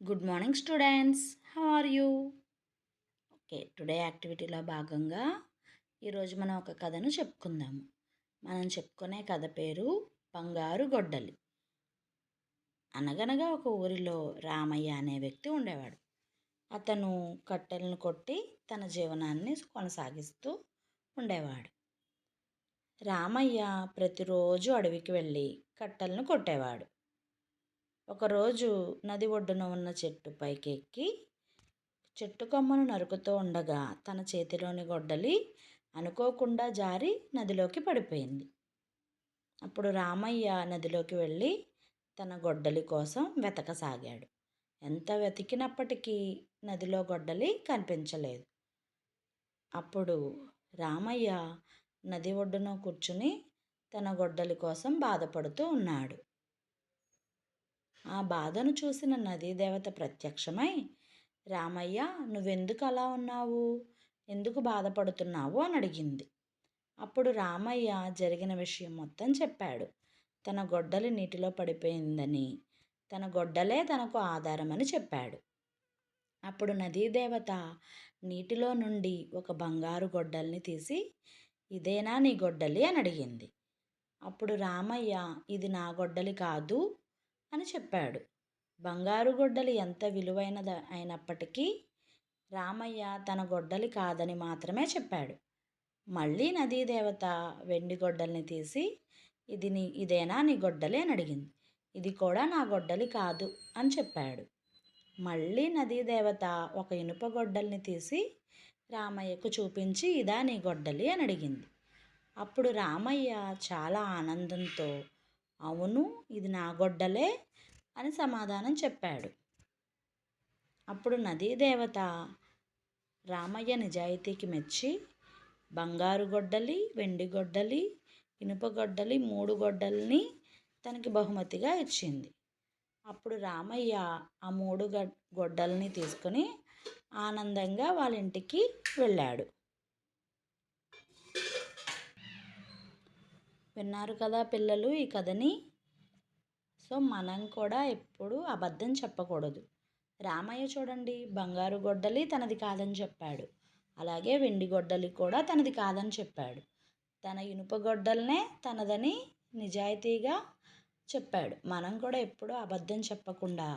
Good morning students. How are you? Okay, today యాక్టివిటీలో భాగంగా ఈరోజు మనం ఒక కథను చెప్పుకుందాము. మనం చెప్పుకునే కథ పేరు బంగారు గొడ్డలి. అనగనగా ఒక ఊరిలో రామయ్య అనే వ్యక్తి ఉండేవాడు. అతను కట్టెలను కొట్టి తన జీవనాన్ని కొనసాగిస్తూ ఉండేవాడు. రామయ్య ప్రతిరోజు అడవికి వెళ్ళి కట్టెలను కొట్టేవాడు. ఒకరోజు నది ఒడ్డున ఉన్న చెట్టు పైకి ఎక్కి చెట్టు కొమ్మను నరుకుతూ ఉండగా తన చేతిలోని గొడ్డలి అనుకోకుండా జారి నదిలోకి పడిపోయింది. అప్పుడు రామయ్య నదిలోకి వెళ్ళి తన గొడ్డలి కోసం వెతకసాగాడు. ఎంత వెతికినప్పటికీ నదిలో గొడ్డలి కనిపించలేదు. అప్పుడు రామయ్య నది ఒడ్డున కూర్చుని తన గొడ్డలి కోసం బాధపడుతూ ఉన్నాడు. ఆ బాధను చూసిన నదీదేవత ప్రత్యక్షమై, రామయ్య, నువ్వెందుకు అలా ఉన్నావు, ఎందుకు బాధపడుతున్నావు అని అడిగింది. అప్పుడు రామయ్య జరిగిన విషయం మొత్తం చెప్పాడు. తన గొడ్డలి నీటిలో పడిపోయిందని, తన గొడ్డలే తనకు ఆధారమని చెప్పాడు. అప్పుడు నదీదేవత నీటిలో నుండి ఒక బంగారు గొడ్డలిని తీసి, ఇదేనా నీ గొడ్డలి అని అడిగింది. అప్పుడు రామయ్య, ఇది నా గొడ్డలి కాదు అని చెప్పాడు. బంగారు గొడ్డలి ఎంత విలువైనది అయినప్పటికీ రామయ్య తన గొడ్డలి కాదని మాత్రమే చెప్పాడు. మళ్ళీ నదీదేవత వెండి గొడ్డలిని తీసి, ఇదేనా నీ గొడ్డలి అని అడిగింది. ఇది కూడా నా గొడ్డలి కాదు అని చెప్పాడు. మళ్ళీ నదీదేవత ఒక ఇనుప గొడ్డలిని తీసి రామయ్యకు చూపించి, ఇదా నీ గొడ్డలి అని అడిగింది. అప్పుడు రామయ్య చాలా ఆనందంతో, అవును, ఇది నా గొడ్డలే అని సమాధానం చెప్పాడు. అప్పుడు నదీదేవత రామయ్య నిజాయితీకి మెచ్చి బంగారు గొడ్డలి, వెండి గొడ్డలి, ఇనుప గొడ్డలి 3 గొడ్డల్ని తనకి బహుమతిగా ఇచ్చింది. అప్పుడు రామయ్య ఆ 3 గొడ్డల్ని తీసుకొని ఆనందంగా వాళ్ళ ఇంటికి వెళ్ళాడు. విన్నారు కదా పిల్లలు ఈ కథని. సో మనం కూడా ఎప్పుడు అబద్ధం చెప్పకూడదు. రామయ్య చూడండి, బంగారు గొడ్డలి తనది కాదని చెప్పాడు. అలాగే వెండి గొడ్డలి కూడా తనది కాదని చెప్పాడు. తన ఇనుప గొడ్డలనే తనదని నిజాయితీగా చెప్పాడు. మనం కూడా ఎప్పుడూ అబద్ధం చెప్పకుండా,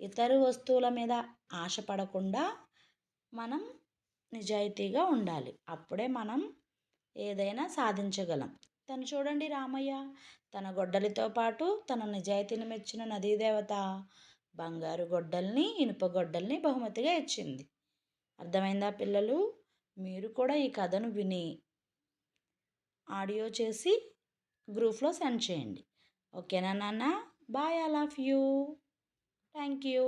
ఇతర వస్తువుల మీద ఆశపడకుండా మనం నిజాయితీగా ఉండాలి. అప్పుడే మనం ఏదైనా సాధించగలం. తను చూడండి, రామయ్య తన గొడ్డలితో పాటు తన నిజాయితీని మెచ్చిన నదీదేవత బంగారు గొడ్డల్ని, ఇనుప గొడ్డల్ని బహుమతిగా ఇచ్చింది. అర్థమైందా పిల్లలు? మీరు కూడా ఈ కథను విని ఆడియో చేసి గ్రూప్లో సెండ్ చేయండి. ఓకేనా నాన్న? Bye, I love you. Thank you.